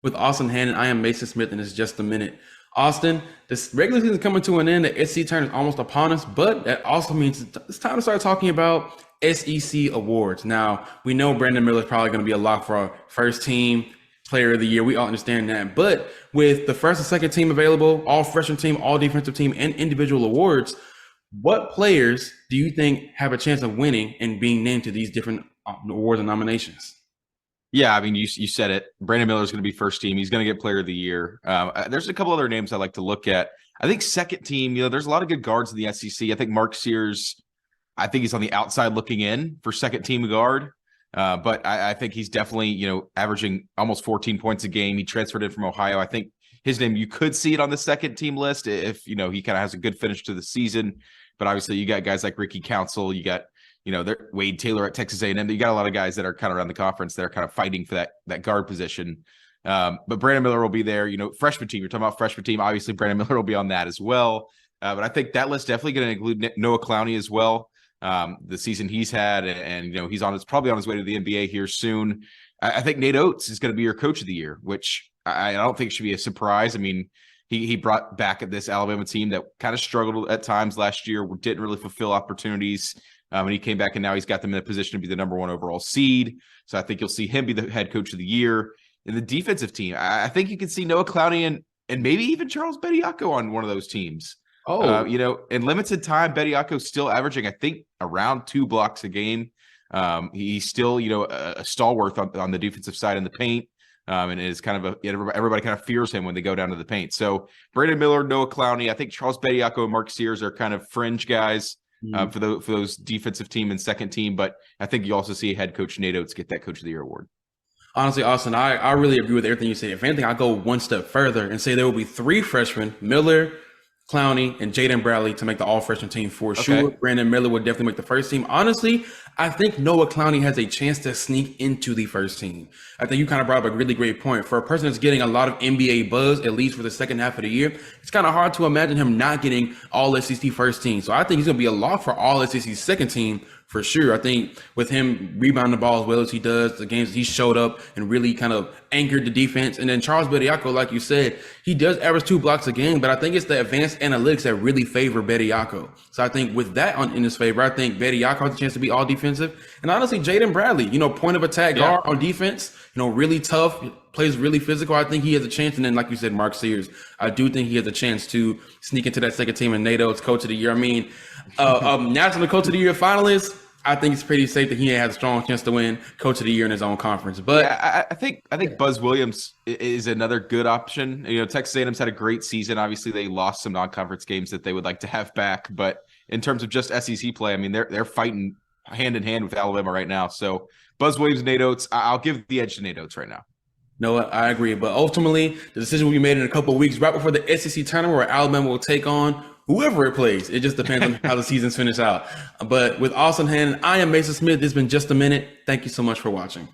With Austin Hannon, I am Mason Smith, and it's just a minute. Austin, this regular season is coming to an end. The SEC tournament is almost upon us, but that also means it's time to start talking about SEC awards. Now, we know Brandon Miller is probably going to be a lock for our first team player of the year. We all understand that. But with the first and second team available, all freshman team, all defensive team, and individual awards, what players do you think have a chance of winning and being named to these different awards and nominations? Yeah, I mean, you said it. Brandon Miller is going to be first team. He's going to get player of the year. There's a couple other names I like to look at. I think second team, there's a lot of good guards in the SEC. I think Mark Sears, I think he's on the outside looking in for second team guard. But I think he's definitely, averaging almost 14 points a game. He transferred in from Ohio. I think his name, you could see it on the second team list if, he kind of has a good finish to the season. But obviously you got guys like Ricky Council, you got Wade Taylor at Texas A&M. You got a lot of guys that are kind of around the conference that are kind of fighting for that guard position. But Brandon Miller will be there. Freshman team. You're talking about freshman team. Obviously, Brandon Miller will be on that as well. But I think that list definitely going to include Noah Clowney as well. The season he's had, and he's probably on his way to the NBA here soon. I think Nate Oates is going to be your coach of the year, which I don't think should be a surprise. I mean, he brought back this Alabama team that kind of struggled at times last year, didn't really fulfill opportunities. And he came back, and now he's got them in a position to be the number one overall seed. So I think you'll see him be the head coach of the year. In the defensive team, I think you can see Noah Clowney and maybe even Charles Bediako on one of those teams. In limited time, Bediako's still averaging, I think, around 2 blocks a game. He's still, a stalwart on the defensive side in the paint. And is kind of everybody kind of fears him when they go down to the paint. So Brandon Miller, Noah Clowney, I think Charles Bediako and Mark Sears are kind of fringe guys. For those defensive team and second team, but I think you also see head coach Nate Oates get that coach of the year award. Honestly, Austin, I really agree with everything you said. If anything, I'll go one step further and say there will be 3 freshmen, Miller, Clowney, and Jaden Bradley to make the all-freshman team for sure. Brandon Miller would definitely make the first team. Honestly, I think Noah Clowney has a chance to sneak into the first team. I think you kind of brought up a really great point. For a person that's getting a lot of NBA buzz, at least for the second half of the year, it's kind of hard to imagine him not getting all SEC first team. So I think he's going to be a lock for all SEC second team for sure. I think with him rebounding the ball as well as he does, the games he showed up and really kind of anchored the defense. And then Charles Bediako, like you said, he does average 2 blocks a game, but I think it's the advanced analytics that really favor Bediako. So I think with that in his favor, I think Bediako has a chance to be all defensive. And honestly, Jaden Bradley, point of attack guard on defense, really tough, plays really physical. I think he has a chance. And then, like you said, Mark Sears, I do think he has a chance to sneak into that second team and Nate Oates coach of the year. I mean, national coach of the year finalist, I think it's pretty safe that he has a strong chance to win coach of the year in his own conference. But yeah, I think Buzz Williams is another good option. Texas A&M's had a great season. Obviously, they lost some non-conference games that they would like to have back. But in terms of just SEC play, I mean, they're fighting hand in hand with Alabama right now. So Buzz Williams, Nate Oates, I'll give the edge to Nate Oates right now. No, I agree. But ultimately, the decision will be made in a couple of weeks, right before the SEC tournament, where Alabama will take on whoever it plays. It just depends on how the seasons finish out. But with Austin Hannon, I am Mason Smith. This has been Just a Minute. Thank you so much for watching.